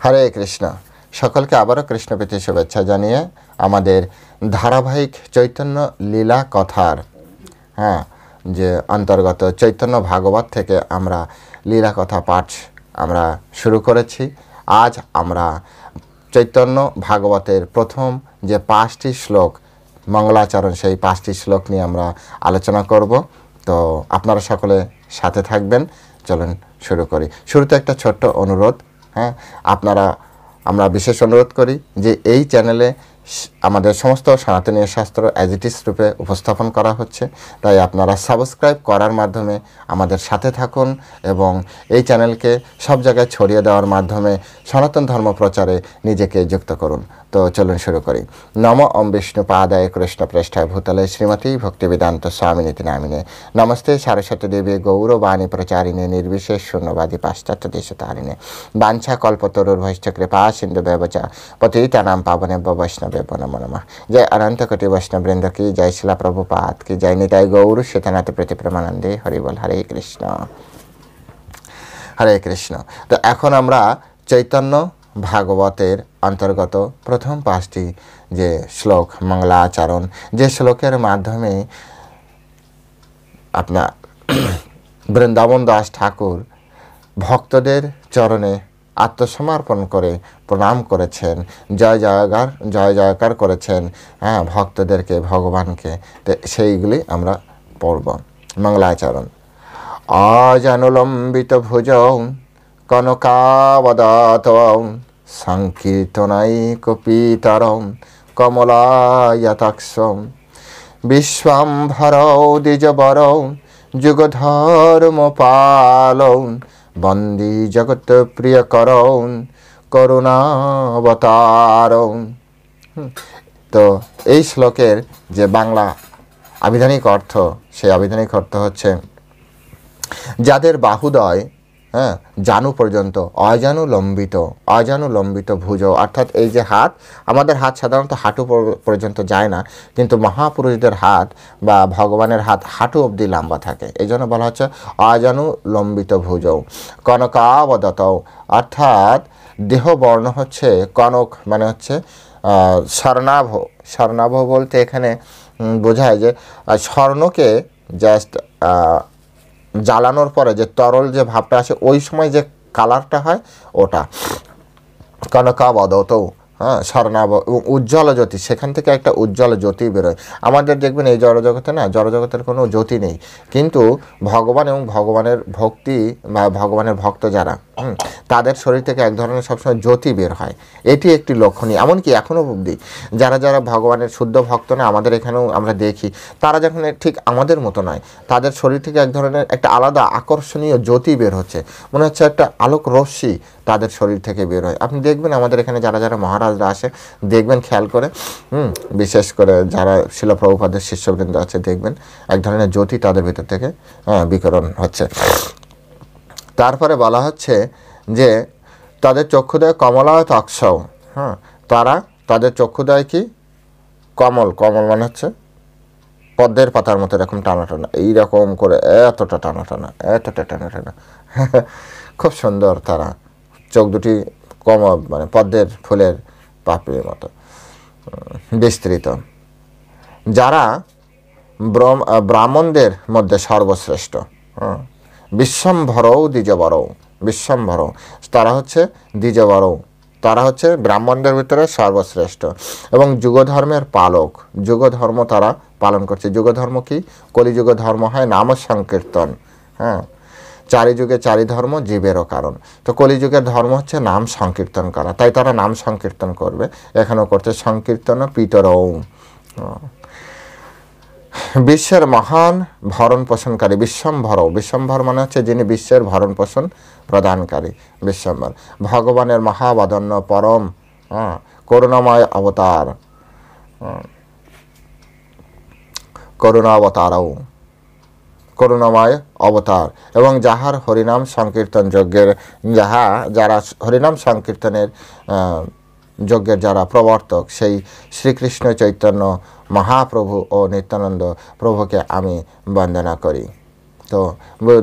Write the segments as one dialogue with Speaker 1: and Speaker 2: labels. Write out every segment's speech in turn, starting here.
Speaker 1: হরে কৃষ্ণ। সকলকে আবারও কৃষ্ণপ্রীতি শুভেচ্ছা জানিয়ে আমাদের ধারাবাহিক চৈতন্য লীলা কথার যে অন্তর্গত চৈতন্য ভাগবত থেকে আমরা লীলা কথা পাঠ আমরা শুরু করেছি। আজ আমরা চৈতন্য ভাগবতের প্রথম যে 5টি শ্লোক মঙ্গলাচরণ, সেই 5টি শ্লোক নিয়ে আমরা আলোচনা করব। তো আপনারা সকলে সাথে থাকবেন। চলুন শুরু করি। শুরুতে একটা ছোট্ট অনুরোধ, আমরা বিশেষ অনুরোধ করি যে এই চ্যানেলে আমাদের সমস্ত সনাতনী শাস্ত্র অ্যাজ ইট ইজ রূপে উপস্থাপন করা হচ্ছে, তাই আপনারা সাবস্ক্রাইব করার মাধ্যমে আমাদের সাথে থাকুন এবং এই চ্যানেলকে সব জায়গায় ছড়িয়ে দেওয়ার মাধ্যমে সনাতন ধর্ম প্রচারে নিজেকে যুক্ত করুন। তো চলুন শুরু করি। নম ওম বিষ্ণু পাদায় কৃষ্ণ প্রেষ্ঠায় ভূতলে শ্রীমতী ভক্তিবেদান্ত স্বামিনীতি নামিনে নমস্তে সারস্বতী দেবী গৌরবাণী প্রচারিণে নির্বিশেষ শূন্যবাদী পাশ্চাত্য দেশতারিণে বাঞ্ছা কল্পতরুর ভৈষ্ঠ কৃপা সিন্ধু ব্যবচা পতিতানাম পাবনেভ্য বৈষ্ণবেভ্যো নমো নমঃ। জয় অনন্ত কোটি বৈষ্ণববৃন্দ কি, জয় শিলা প্রভুপাদ কি, জয় নিতাই গৌর শ্বেতনাথ প্রতি প্রেমানন্দে হরি বল। হরে কৃষ্ণ হরে কৃষ্ণ। তো এখন আমরা চৈতন্য ভাগবতের অন্তর্গত প্রথম 5টি যে শ্লোক মঙ্গলাচরণ, যে শ্লোকের মাধ্যমে আপনার বৃন্দাবন দাস ঠাকুর ভক্তদের চরণে আত্মসমর্পণ করে প্রণাম করেছেন, জয় জয়কার করেছেন ভক্তদেরকে, ভগবানকে। তো সেইগুলি আমরা পড়ব। মঙ্গলাচরণ। অজানুলম্বিত ভুজৌ কনকাবদাতৌ সংকীর্তনৈকপীতরৌ কমলায়তাক্ষৌ বিশ্বম্ভরৌ দ্বিজবরৌ যুগধর্মপালৌ বন্দে জগৎপ্রিয়করৌ করুণাবতারৌ। তো এই শ্লোকের যে বাংলা আবিধানিক অর্থ, সেই আবিধানিক অর্থ হচ্ছে যাদের বাহুদয় জানু পর্যন্ত অজানুলম্বিত ভুজ, অর্থাৎ এই যে হাত, আমাদের হাত সাধারণত হাঁটু পর্যন্ত যায় না, কিন্তু মহাপুরুষদের হাত বা ভগবানের হাত হাঁটু অবধি লম্বা থাকে। এই জন্য বলা হচ্ছে অজানুলম্বিত ভুজ। কনকাবদাতৌ, অর্থাৎ দেহ বর্ণ হচ্ছে কনক, মানে হচ্ছে স্বর্ণাভ বলতে এখানে বোঝায় যে স্বর্ণকে জাস্ট জ্বালানোর পরে যে তরল যে ভাবটা আসে, ওই সময় যে কালারটা হয় ওটা কনকাবদাতৌ, স্বর্ণাভ, উজ্জ্বল জ্যোতি, সেখান থেকে একটা উজ্জ্বল জ্যোতি বেরোয়। আমাদের দেখবেন এই জড়জগতে জড়জগতের কোনো জ্যোতি নেই, কিন্তু ভগবান এবং ভগবানের ভক্তি বা ভগবানের ভক্ত যারা, তাদের শরীর থেকে এক ধরনের সবসময় জ্যোতি বের হয়। এটি একটি লক্ষণীয়। এমনকি এখনও অবধি যারা ভগবানের শুদ্ধ ভক্ত না, আমাদের এখানেও আমরা দেখি, তারা যখন ঠিক আমাদের মতো নয়, তাদের শরীর থেকে এক ধরনের একটা আলাদা আকর্ষণীয় জ্যোতি বের হচ্ছে, মনে হচ্ছে একটা আলোক রশ্মি তাদের শরীর থেকে বের হয়। আপনি দেখবেন আমাদের এখানে যারা মহারাজরা আসে, দেখবেন খেয়াল করে, বিশেষ করে যারা শিল প্রভুপাদের শিষ্যবৃন্দ আছে, দেখবেন এক ধরনের জ্যোতি তাদের ভিতর থেকে বিকিরণ হচ্ছে। তারপরে বলা হচ্ছে যে তাদের চক্ষুদয় কমলায়তাক্ষৌ, তাদের চক্ষুদয় কি কমল মানে হচ্ছে পদ্মের পাতার মতো এরকম টানা, এইরকম করে এতটা টানা খুব সুন্দর। তারা চোখ দুটি মানে পদ্মের ফুলের পাপড়ির মতো বিস্তৃত। যারা ব্রাহ্মণদের মধ্যে সর্বশ্রেষ্ঠ, বিশ্বম্ভরৌ দ্বিজবরৌ, তারা হচ্ছে দ্বিজবরৌ, তারা হচ্ছে ব্রাহ্মণদের ভিতরে সর্বশ্রেষ্ঠ এবং যুগধর্মের পালক। যুগধর্ম তারা পালন করছে। যুগধর্ম কি? কলিযুগ ধর্ম হয় নাম সংকীর্তন। চারি যুগে চারি ধর্ম জীবেরও কারণ। তো কলিযুগের ধর্ম হচ্ছে নাম সংকীর্তন করা, তাই তারা নাম সংকীর্তন করবে। এখানেও করছে সংকীর্তন পিতরৌ। বিশ্বের মহান ভরণ পোষণকারী, বিশ্বম্ভর মানে হচ্ছে যিনি বিশ্বের ভরণ পোষণ প্রদানকারী, বিশ্বম্ভর। ভগবানের মহাবদন্য পরম করুণাময় অবতার, করুণাময় অবতার এবং যাহার হরিনাম সংকীর্তন যজ্ঞের, যারা হরিনাম সংকীর্তনের যজ্ঞের যারা প্রবর্তক, সেই শ্রীকৃষ্ণ চৈতন্য মহাপ্রভু ও নিত্যানন্দ প্রভুকে আমি বন্দনা করি। তো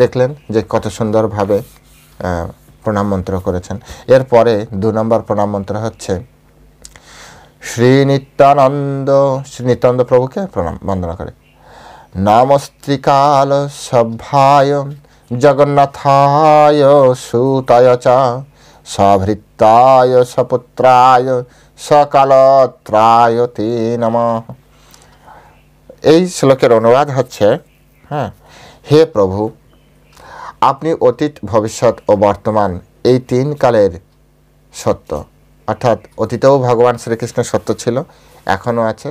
Speaker 1: দেখলেন যে কত সুন্দরভাবে প্রণাম মন্ত্র করেছেন। এরপরে 2 নম্বর প্রণাম মন্ত্র হচ্ছে শ্রী নিত্যানন্দ প্রভুকে প্রণাম বন্দনা করে। নমস্ত্রিকাল সভ্যায় জগন্নাথায় সুতায় চ সভৃত্তায় সপুত্রায় সকালত্রায় তে নমঃ। এই শ্লোকের অনুবাদ হচ্ছে, হ্যাঁ, হে প্রভু, আপনি অতীত, ভবিষ্যৎ ও বর্তমান এই 3 কালের সত্য। অর্থাৎ অতীতেও ভগবান শ্রীকৃষ্ণ সত্য ছিল, এখনও আছে,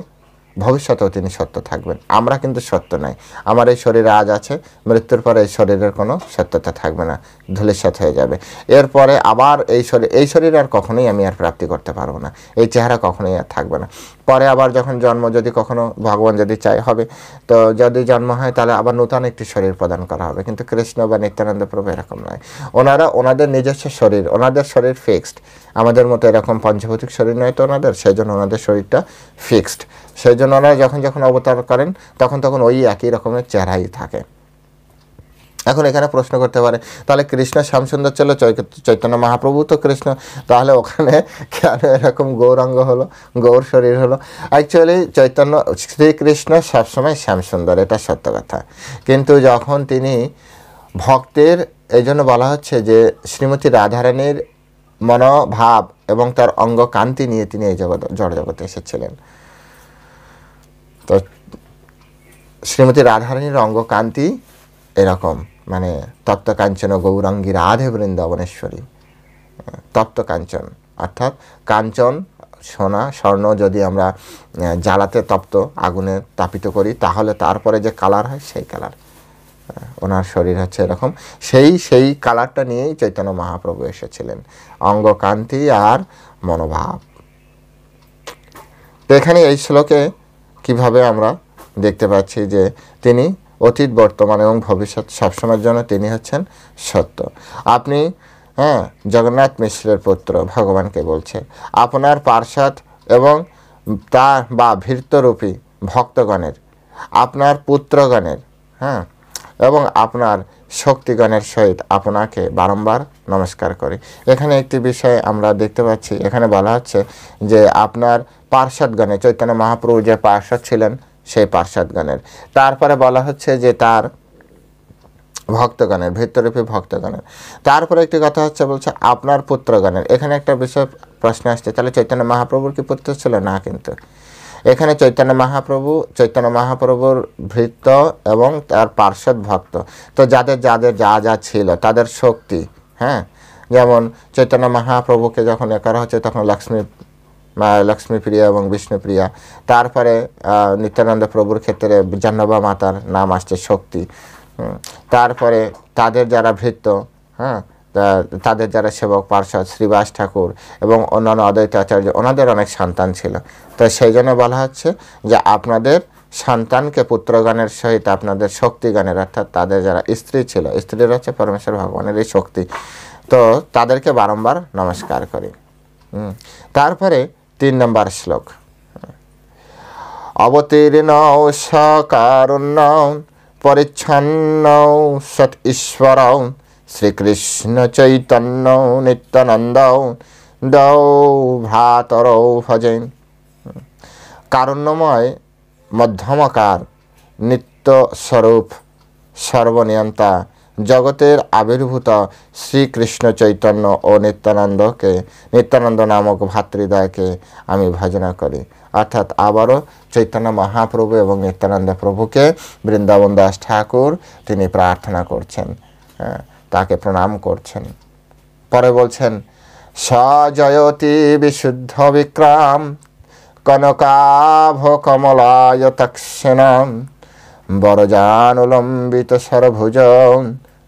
Speaker 1: ভবিষ্যতেও তিনি সত্য থাকবেন। আমরা কিন্তু সত্য নাই। আমার এই শরীরে আজ আছে, মৃত্যুর পরে এই শরীরের কোনো সত্যতা থাকবে না, ধূলিসাৎ হয়ে যাবে। এরপরে আবার এই শরীর আর কখনোই আমি আর প্রাপ্তি করতে পারবো না, এই চেহারা কখনোই আর থাকবে না। পরে আবার যখন জন্ম, যদি কখনো ভগবান যদি চাই হবে, তো যদি জন্ম হয় তাহলে আবার নূতন একটি শরীর প্রদান করা হবে। কিন্তু কৃষ্ণ বা নিত্যানন্দ প্রভু এরকম নয়। ওনাদের নিজস্ব শরীর, ওনাদের শরীর ফিক্সড। আমাদের মতো এরকম পঞ্চভৌতিক শরীর নয় তো ওনাদের, সেই জন্য ওনাদের শরীরটা ফিক্সড। সেই জন্য ওনারা যখন অবতার করেন তখন ওই একই রকমের চেহারাই থাকে। এখন এখানে প্রশ্ন করতে পারে, তাহলে কৃষ্ণ শ্যামসুন্দর ছিল, চৈতন্য মহাপ্রভু তো কৃষ্ণ, তাহলে ওখানে কেন এরকম গৌরাঙ্গ হলো, গৌর শরীর হলো? অ্যাকচুয়ালি শ্রীকৃষ্ণ সবসময় শ্যামসুন্দর, এটা সত্য কথা। কিন্তু যখন তিনি ভক্তের, এই জন্য বলা হচ্ছে যে শ্রীমতী রাধারানীর মনোভাব এবং তার অঙ্গ কান্তি নিয়ে তিনি এই জড়জগতে এসেছিলেন। তো শ্রীমতী রাধারানীর অঙ্গ কান্তি এরকম, মানে তপ্ত কাঞ্চন গৌরাঙ্গী রাধে বৃন্দাবনেশ্বরী। তপ্ত কাঞ্চন অর্থাৎ কাঞ্চন, সোনা, স্বর্ণ যদি আমরা জ্বালাতে তপ্ত আগুনে তাপিত করি তাহলে তারপরে যে কালার হয় সেই কালার, ওনার শরীর হচ্ছে এরকম। সেই কালারটা নিয়েই চৈতন্য মহাপ্রভু এসেছিলেন, অঙ্গ কান্তি আর মনোভাব। তো এখানে এই শ্লোকে কিভাবে আমরা দেখতে পাচ্ছি যে তিনি অতীত, বর্তমান এবং ভবিষ্যৎ সবসময়ের জন্য তিনি হচ্ছেন সত্য। আপনি, হ্যাঁ, জগন্নাথ মিশ্রের পুত্র ভগবানকে বলছে, আপনার পার্ষদ এবং তার বা ভৃত্যরূপী ভক্তগণের, আপনার পুত্রগণের, হ্যাঁ, এবং আপনার শক্তিগণের সহিত আপনাকে বারংবার নমস্কার করি। এখানে একটি বিষয় আমরা দেখতে পাচ্ছি, এখানে বলা হচ্ছে যে আপনার পার্ষদগণে, চৈতন্য মহাপ্রভু যে পার্ষদ ছিলেন সেই পার্ষদগণের, তারপরে বলা হচ্ছে যে তার ভক্তগণের, ভৃত্যরূপী ভক্তগণের, তারপরে একটি কথা হচ্ছে বলছে আপনার পুত্রগণের। এখানে একটা বিষয় প্রশ্ন আসছে, তাহলে চৈতন্য মহাপ্রভুর কি পুত্র ছিল? না, কিন্তু এখানে চৈতন্য মহাপ্রভুর ভৃত্য এবং তার পার্ষদ ভক্ত, তো যাদের যা ছিল তাদের শক্তি, হ্যাঁ, যেমন চৈতন্য মহাপ্রভুকে যখন এ করা হচ্ছে তখন লক্ষ্মীপ্রিয়া এবং বিষ্ণুপ্রিয়া, তারপরে নিত্যানন্দ প্রভুর ক্ষেত্রে জাহ্নবা মাতার নাম আসছে শক্তি, তারপরে তাদের যারা ভৃত্য, হ্যাঁ, তাদের যারা সেবক পার্ষদ, শ্রীবাস ঠাকুর এবং অন্যান্য অদ্বৈত আচার্য, ওনাদের অনেক সন্তান ছিল। তো সেই জন্য বলা হচ্ছে যে আপনাদের সন্তানকে পুত্রগণের সহিত আপনাদের শক্তিগণের, অর্থাৎ তাদের যারা স্ত্রী ছিল, স্ত্রীর হচ্ছে পরমেশ্বর ভগবানের এই শক্তি, তো তাদেরকে বারংবার নমস্কার করি। তারপরে 3 নম্বর শ্লোক, অবতীর্ণ সকারুণ্য পরিচ্ছন্ন সৎ ঈশ্বর শ্রীকৃষ্ণ চৈতন্য নিত্যানন্দ দৌ ভ্রাতরৌ ভজেন। কারুণ্যময়, মধ্যমকার, নিত্যস্বরূপ, সর্বনিয়ন্তা, জগতের আবির্ভূত শ্রীকৃষ্ণ চৈতন্য ও নিত্যানন্দ নামক ভাতৃদ্বয়কে আমি ভজনা করি। অর্থাৎ আবারও চৈতন্য মহাপ্রভু এবং নিত্যানন্দ প্রভুকে বৃন্দাবন দাস ঠাকুর তিনি প্রার্থনা করছেন, তাকে প্রণাম করছেন। পরে বলছেন, সজয়তি বিশুদ্ধ বিক্রম কনকাভ কমলায় তক্ষণম বরজানুলম্বিত সরভুজ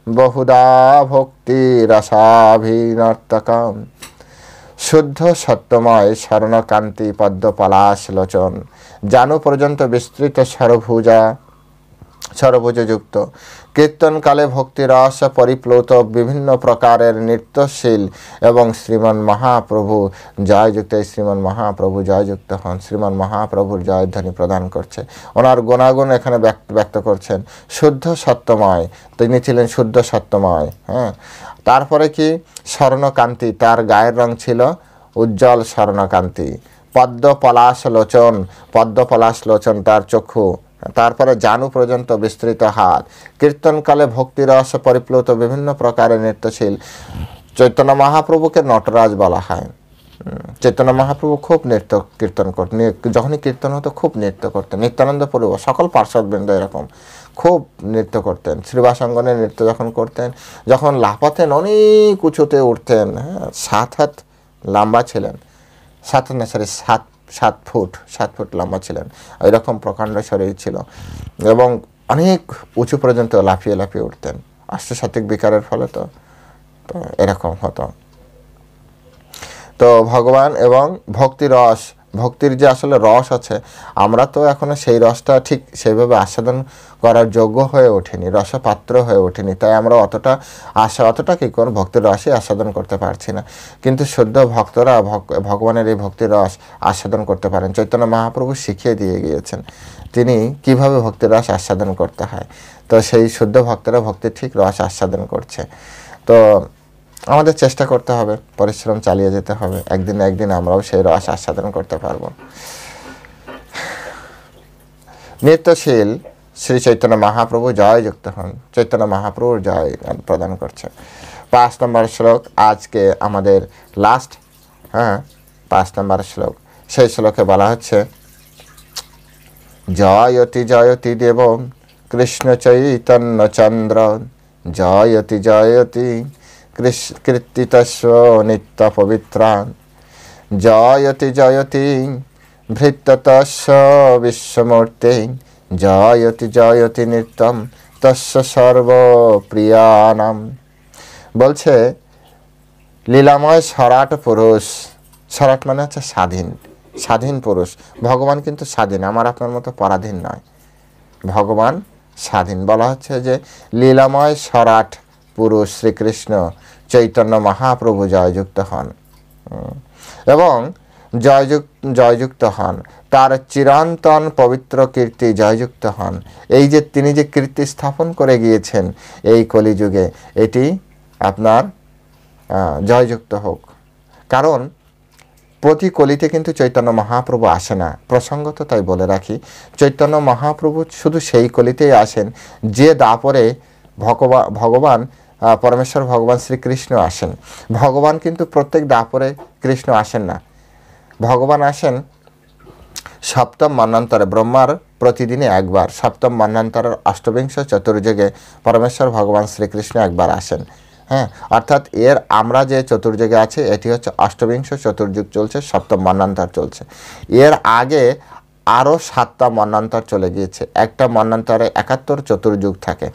Speaker 1: বহুদা ভক্তি রসাভিনর্তকম। শুদ্ধ সত্যময় স্বর্ণকান্তি পদ্ম পলাশ লোচন, জানু পর্যন্ত বিস্তৃত সরভুজা সর্বযুক্ত কীর্তনকালে ভক্তিরস পরিপ্লুত বিভিন্ন প্রকারের নৃত্যশীল এবং শ্রীমান মহাপ্রভু জয়যুক্ত। এই শ্রীমান মহাপ্রভু জয়যুক্ত হন, শ্রীমান মহাপ্রভুর জয়ধ্বনি প্রদান করছে। ওনার গুণাগুণ এখানে ব্যক্ত করছেন। শুদ্ধ সত্যময়, তিনি ছিলেন শুদ্ধ সত্যময়। হ্যাঁ, তারপরে কি স্বর্ণকান্তি, তার গায়ের রং ছিল উজ্জ্বল স্বর্ণকান্তি। পদ্ম পলাশ লোচন, পদ্ম পলাশ লোচন তার চক্ষু। তারপরে জানু পর্যন্ত বিস্তৃত হাত। কীর্তনকালে ভক্তিরস পরিপ্লুত বিভিন্ন প্রকারের নৃত্যশীল। চৈতন্য মহাপ্রভুকে নটরাজ বলা হয়। চৈতন্য মহাপ্রভু খুব নৃত্য কীর্তন করতেন, যখনই কীর্তন হতো খুব নৃত্য করতেন। নিত্যানন্দ প্রভু, সকল পার্শ্বদবৃন্দ এরকম খুব নৃত্য করতেন। শ্রীবাসাঙ্গনের নৃত্য যখন করতেন, যখন লাফাতেন অনেক উঁচুতে উঠতেন। হ্যাঁ, 7 হাত লম্বা ছিলেন, 7 হাত না সরি 7 ফুট লম্বা ছিলেন। ওইরকম প্রকাণ্ড শরীর ছিল এবং অনেক উঁচু পর্যন্ত লাফিয়ে লাফিয়ে উঠতেন। আষ্টসাত্ত্বিক বিকারের ফলে তো এরকম হতো। তো ভগবান এবং ভক্তিরস, ভক্তির যে আসলে রস আছে, আমরা তো এখনো সেই রসটা ঠিক সেইভাবে আস্বাদন করার যোগ্য হয়ে ওঠেনি, রসপাত্র হয়ে ওঠেনি। তাই আমরা অতটা কি করে ভক্তির রসই আস্বাদন করতে পারছি না। কিন্তু শুদ্ধ ভক্তরা ভগবানের এই ভক্তির রস আস্বাদন করতে পারেন। চৈতন্য মহাপ্রভু শিখিয়ে দিয়ে গিয়েছেন তিনি কিভাবে ভক্তির রস আস্বাদন করতে হয়। তো সেই শুদ্ধ ভক্তরা ভক্তির ঠিক রস আস্বাদন করছে। তো আমাদের চেষ্টা করতে হবে, পরিশ্রম চালিয়ে যেতে হবে। একদিন না একদিন আমরাও সেই রস আস্বাদন করতে পারবো। নৃত্যশীল শ্রী চৈতন্য মহাপ্রভু জয়যুক্ত হন। চৈতন্য মহাপ্রভুর জয় প্রদান করছে। 5 নম্বর শ্লোক আজকে আমাদের লাস্ট। 5 নম্বর শ্লোক। সেই শ্লোকে বলা হচ্ছে, জয়তি জয়তি দেব কৃষ্ণ চৈতন্য চন্দ্র, জয়তি জয়তি কীর্তিতস্য নিত্য পবিত্রান, জয়তি জয়তি ভৃত্যতস্য বিশ্বমূর্তি, জয়তি জয়তি নিত্যম তস্য সর্বপ্রিয়ানাম। বলছে লীলাময় সরাট পুরুষ, সরাট মানে হচ্ছে স্বাধীন পুরুষ। ভগবান কিন্তু স্বাধীন, আমার আপনার মতো পরাধীন নয়। ভগবান স্বাধীন। বলা হচ্ছে যে লীলাময় সরাট পুরুষ শ্রীকৃষ্ণ চৈতন্য মহাপ্রভু জয়যুক্ত হন এবং জয়যুক্ত হন, তার চিরন্তন পবিত্র কীর্তি জয়যুক্ত হন। এই যে তিনি যে কীর্তি স্থাপন করে গিয়েছেন এই কলিযুগে, এটি আপনার জয়যুক্ত হোক। কারণ প্রতি কলিতে কিন্তু চৈতন্য মহাপ্রভু আসে না। প্রসঙ্গত তাই বলে রাখি, চৈতন্য মহাপ্রভু শুধু সেই কলিতেই আসেন যে দাপরে ভগবান পরমেশ্বর ভগবান শ্রীকৃষ্ণ আসেন। ভগবান কিন্তু প্রত্যেক দাপরে কৃষ্ণ আসেন না। ভগবান আসেন সপ্তম মন্বন্তরে, ব্রহ্মার প্রতিদিনে একবার। সপ্তম মন্বন্তরের অষ্টবিংশ চতুর্যুগে পরমেশ্বর ভগবান শ্রীকৃষ্ণ একবার আসেন। হ্যাঁ, অর্থাৎ আমরা যে চতুর্যুগে আছে এটি হচ্ছে অষ্টবিংশ চতুর্যুগ চলছে, সপ্তম মন্বন্তর চলছে। এর আগে আরও 7টা মন্বন্তর চলে গিয়েছে। একটা মন্বন্তরে 71 চতুর্যুগ থাকে।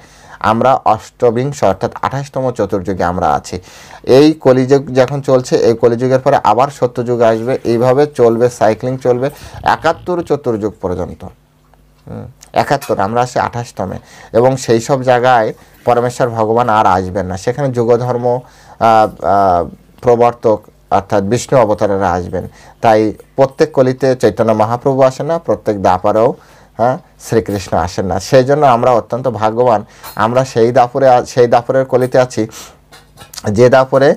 Speaker 1: আমরা অষ্টবিংশ অর্থাৎ 28তম চতুর্যুগে আমরা আছি। এই কলিযুগ যখন চলছে, এই কলিযুগের পরে আবার সত্যযুগ আসবে। এইভাবে চলবে, সাইক্লিং চলবে 71 চতুর্যুগ পর্যন্ত। 71, আমরা আসি 28তমে। এবং সেই সব জায়গায় পরমেশ্বর ভগবান আর আসবেন না। সেখানে যুগধর্ম প্রবর্তক অর্থাৎ বিষ্ণু অবতারেরা আসবেন। তাই প্রত্যেক কলিতে চৈতন্য মহাপ্রভু আসেন না, প্রত্যেক দাপারেও শ্রীকৃষ্ণ আসেন না। সেই জন্য আমরা অত্যন্ত ভাগ্যবান। আমরা সেই দাপরের কলিতে আছি যে দাপরে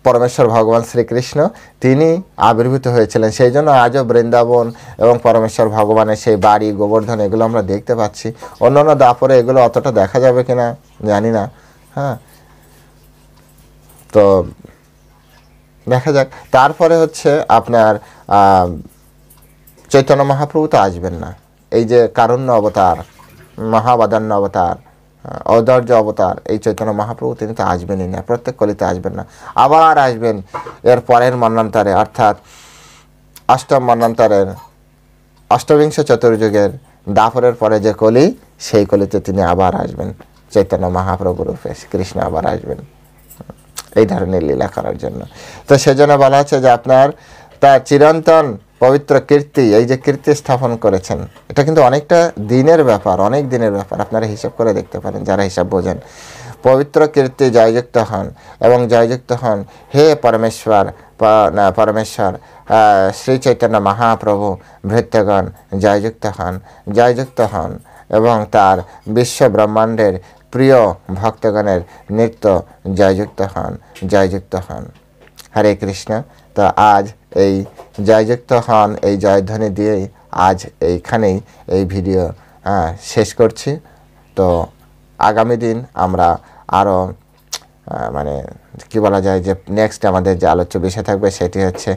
Speaker 1: পরমেশ্বর ভগবান শ্রীকৃষ্ণ তিনি আবির্ভূত হয়েছিলেন। সেই জন্য আজও বৃন্দাবন এবং পরমেশ্বর ভগবানের সেই বাড়ি, গোবর্ধন এগুলো আমরা দেখতে পাচ্ছি। অন্যান্য দাপরে এগুলো অতটা দেখা যাবে কিনা জানি না। তো দেখা যাক। তারপরে হচ্ছে আপনার চৈতন্য মহাপ্রভু তো আসবেন না। এই যে কারুণ্য অবতার, মহাবাদান্য অবতার, ঔদার্য অবতার, এই চৈতন্য মহাপ্রভু তিনি তো আসবেনই না, প্রত্যেক কলিতে আসবেন না। আবার আসবেন এর পরের মন্বন্তরে, অর্থাৎ অষ্টম মন্বন্তরের অষ্টবিংশ চতুর্যুগের দাপরের পরে যে কলি, সেই কলিতে তিনি আবার আসবেন চৈতন্য মহাপ্রভু রূপে। কৃষ্ণ আবার আসবেন এই ধরনের লীলা করার জন্য। তো সেজন্য বলা হচ্ছে যে আপনার তার চিরন্তন পবিত্র কীর্তি, এই যে কীর্তি স্থাপন করেছেন, এটা কিন্তু অনেকটা দিনের ব্যাপার, অনেক দিনের ব্যাপার। আপনারা হিসাব করে দেখতে পারেন যারা হিসাব বোঝেন। পবিত্র কীর্তি জয়যুক্ত হন এবং জয়যুক্ত হন হে পরমেশ্বর, পরমেশ্বর শ্রী চৈতন্য মহাপ্রভু ভৃত্যগণ জয়যুক্ত হন, জয়যুক্ত হন এবং তার বিশ্ব ব্রহ্মাণ্ডের প্রিয় ভক্তগণের নৃত্য জয়যুক্ত হন, জয়যুক্ত হন। হরে কৃষ্ণ। তো আজ এই জয়যুক্ত হন এই জয়ধ্বনি দিয়েই আজ এইখানেই এই ভিডিও শেষ করছি। তো আগামী দিন আমরা আরও মানে কি বলা যায় যে নেক্সট আমাদের যে আলোচ্য বিষয় থাকবে সেটি হচ্ছে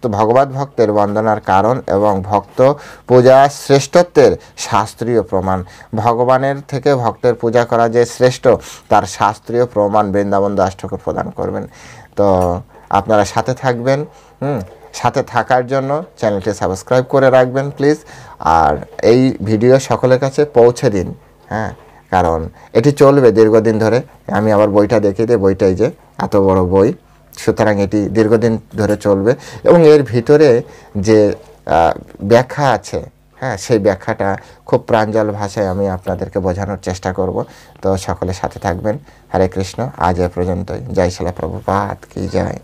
Speaker 1: ভগবত ভক্তের বন্দনার কারণ এবং ভক্ত পূজা শ্রেষ্ঠত্বের শাস্ত্রীয় প্রমাণ। ভগবানের থেকে ভক্তের পূজা করা যে শ্রেষ্ঠ তার শাস্ত্রীয় প্রমাণ বৃন্দাবন দাস ঠাকুর প্রদান করবেন। তো আপনারা সাথে থাকবেন। সাথে থাকার জন্য চ্যানেলটি সাবস্ক্রাইব করে রাখবেন প্লিজ। আর এই ভিডিও সকলের কাছে পৌঁছে দিন, কারণ এটি চলবে দীর্ঘদিন ধরে। আমি আবার বইটা দেখিয়ে দিই, বইটাই যে এত বড় বই, সুতরাং এটি দীর্ঘদিন ধরে চলবে এবং এর ভিতরে যে ব্যাখ্যা আছে, সেই ব্যাখ্যাটা খুব প্রাঞ্জল ভাষায় আমি আপনাদেরকে বোঝানোর চেষ্টা করব। তো সকলে সাথে থাকবেন। হরে কৃষ্ণ। আজ এ পর্যন্তই। জয় শিলা প্রভুপাদ কি জয়।